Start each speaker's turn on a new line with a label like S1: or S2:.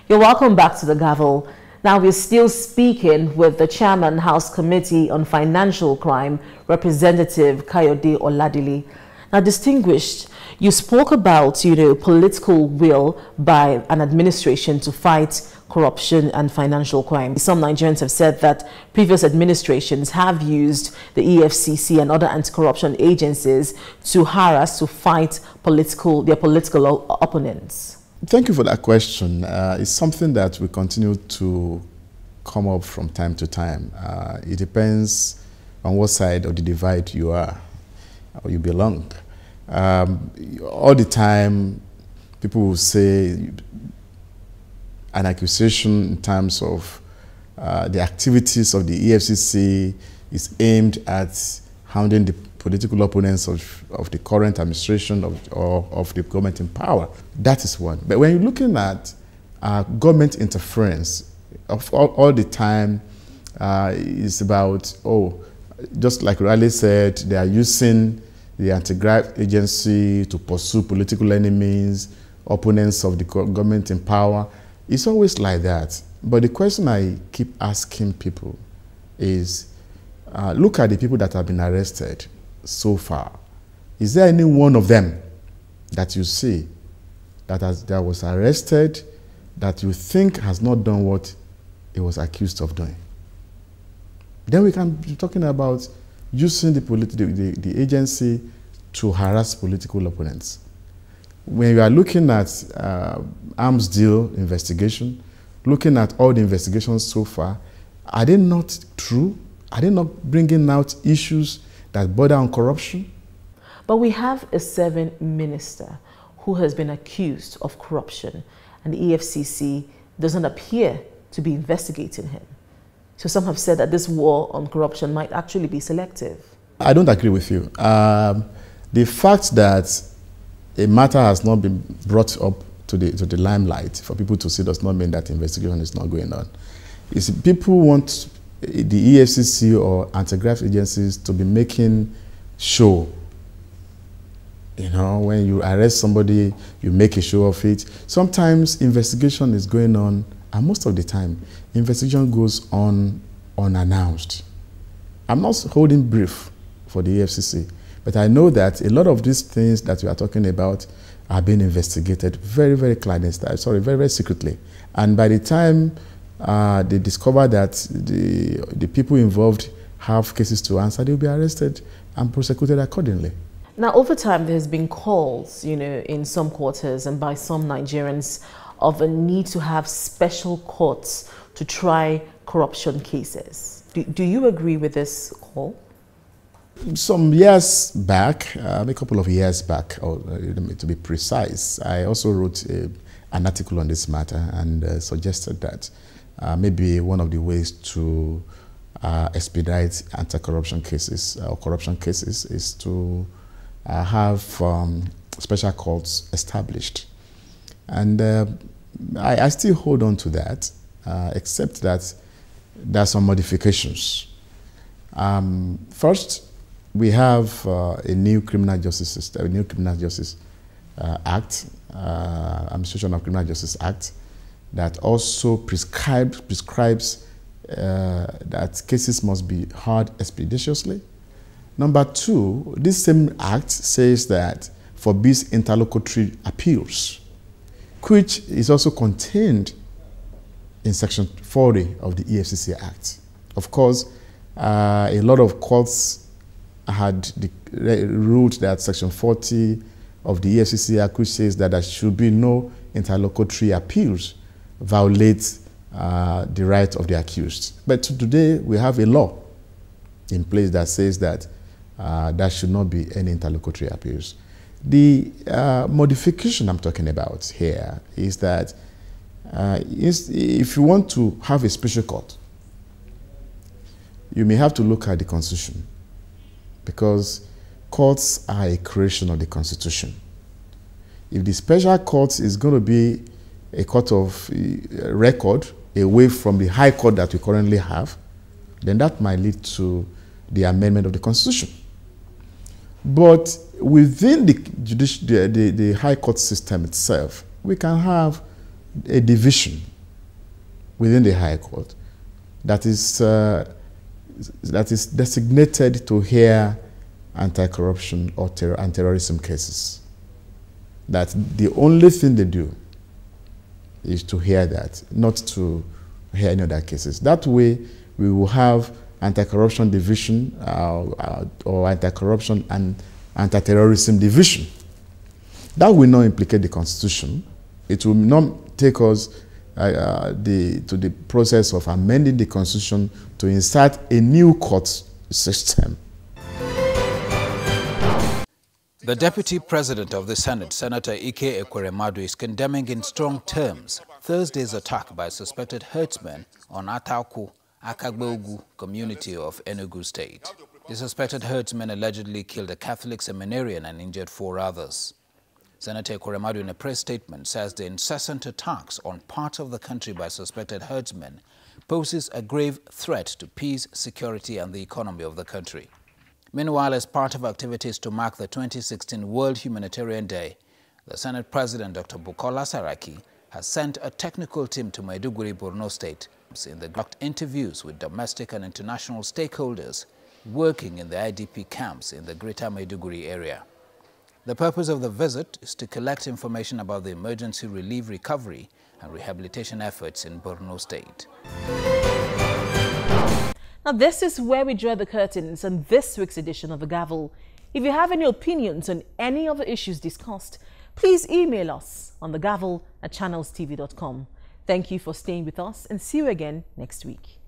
S1: You're welcome back to the Gavel. Now we're still speaking with the Chairman, House Committee on Financial Crime, Representative Kayode Oladile. Now, distinguished, you spoke about, political will by an administration to fight corruption and financial crime. Some Nigerians have said that previous administrations have used the EFCC and other anti-corruption agencies to harass, to fight their political opponents.
S2: Thank you for that question. It's something that will continue to come up from time to time. It depends on what side of the divide you are or you belong. All the time, people will say an accusation in terms of the activities of the EFCC is aimed at hounding the political opponents of the current administration of the government in power. That is one. But when you're looking at government interference, all the time is about, just like Riley said, they are using the anti-graft agency to pursue political enemies, opponents of the government in power. It's always like that. But the question I keep asking people is, look at the people that have been arrested so far. Is there any one of them that you see that was arrested that you think has not done what he was accused of doing? Then we can be talking about using the agency to harass political opponents. When you are looking at arms deal investigation, looking at all the investigations so far, are they not true? Are they not bringing out issues that border on corruption?
S1: But we have a serving minister who has been accused of corruption, and the EFCC doesn't appear to be investigating him. So some have said that this war on corruption might actually be selective.
S2: I don't agree with you. The fact that a matter has not been brought up to the limelight for people to see does not mean that investigation is not going on. It's people want the EFCC or anti-graft agencies to be making show. When you arrest somebody, you make a show of it. Sometimes investigation is going on, and most of the time, investigation goes on unannounced. I'm not holding brief for the EFCC, but I know that a lot of these things that we are talking about are being investigated very, very clandestine, very, very secretly. And by the time they discover that the people involved have cases to answer, they'll be arrested and prosecuted accordingly.
S1: Now, over time, there's been calls, in some quarters and by some Nigerians of a need to have special courts to try corruption cases. Do you agree with this call?
S2: Some years back, a couple of years back, to be precise, I also wrote an article on this matter and suggested that maybe one of the ways to expedite anti-corruption cases or corruption cases is to have special courts established. And I still hold on to that, except that there are some modifications. First, we have a new criminal justice system, a new criminal justice act, Administration of Criminal Justice Act, that also prescribes that cases must be heard expeditiously. Number two, this same act says that forbids interlocutory appeals, which is also contained in Section 40 of the EFCC Act. Of course, a lot of courts had ruled that Section 40 of the EFCC Act, which says that there should be no interlocutory appeals, violates the right of the accused. But today, we have a law in place that says that there should not be any interlocutory appeals. The modification I'm talking about here is that if you want to have a special court, you may have to look at the Constitution, because courts are a creation of the Constitution. If the special court is going to be a court of record away from the high court that we currently have, then that might lead to the amendment of the Constitution. But within the high court system itself, we can have a division within the High Court that is designated to hear anti-corruption or terrorism cases. That the only thing they do is to hear that, not to hear any other cases. That way, we will have anti-corruption division or anti-corruption and anti-terrorism division. That will not implicate the Constitution. It will not take us to the process of amending the Constitution to insert a new court system.
S3: The Deputy President of the Senate, Senator Ike Ekweremadu, is condemning in strong terms Thursday's attack by suspected herdsmen on Atauku, Akagbegu community of Enugu State. The suspected herdsmen allegedly killed a Catholic seminarian and injured 4 others. Senator Ekweremadu, in a press statement, says the incessant attacks on parts of the country by suspected herdsmen poses a grave threat to peace, security, and the economy of the country. Meanwhile, as part of activities to mark the 2016 World Humanitarian Day, the Senate President, Dr. Bukola Saraki, has sent a technical team to Maiduguri, Borno State, in the interviews with domestic and international stakeholders working in the IDP camps in the greater Maiduguri area. The purpose of the visit is to collect information about the emergency relief, recovery, and rehabilitation efforts in Borno State.
S1: Now, this is where we draw the curtains on this week's edition of The Gavel. If you have any opinions on any of the issues discussed, please email us on thegavel@channelstv.com. Thank you for staying with us and see you again next week.